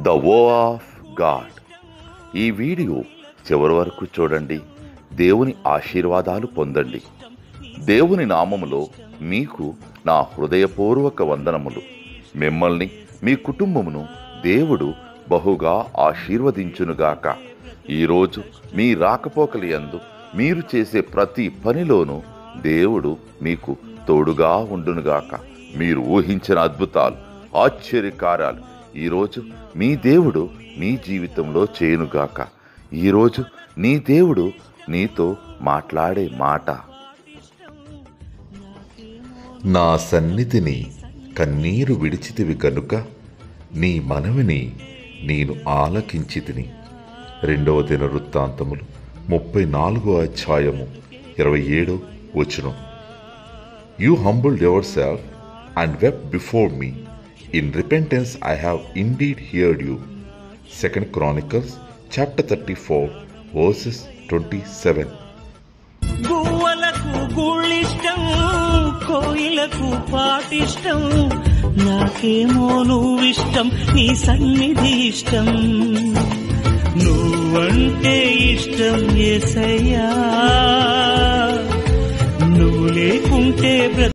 The వో of God. ఈ video చివరి వరకు చూడండి. దేవుని ఆశీర్వాదాలు పొందండి. దేవుని నామములో మీకు నా హృదయపూర్వక వందనములు. మిమ్మల్ని, మీ కుటుంబమును దేవుడు బహుగా ఆశీర్వదించునుగాక. ఈరోజు మీ రాకపోకలి యందు మీరు చేసే ప్రతి పనిలోనూ దేవుడు మీకు తోడుగా ఉండునుగాక. మీరు ఊహించిన అద్భుతాలు, ఆశ్చర్యకార్యాలు ఈరోజు మీ దేవుడు నీ జీవితంలో చేయునుగాక. ఈరోజు నీ దేవుడు నీతో మాట్లాడే మాట, నా సన్నిధిని కన్నీరు విడిచితివి గనుక నీ మనవిని నేను ఆలకించితిని. 2వ దినవృత్తాంతములు 34వ అధ్యాయము 27వ వచనం. You humbled yourself and wept before me. In repentance I have indeed heard you. 2 Chronicles chapter 34 verses 27. గువ్వలకు గుళ్ళిష్టం, కోయిలకు పాటిష్టం, నాకేమో నువ్విష్టం, నీ సన్నిధి ఇష్టం, నువ్వంటే ఇష్టం యేసయ్యా.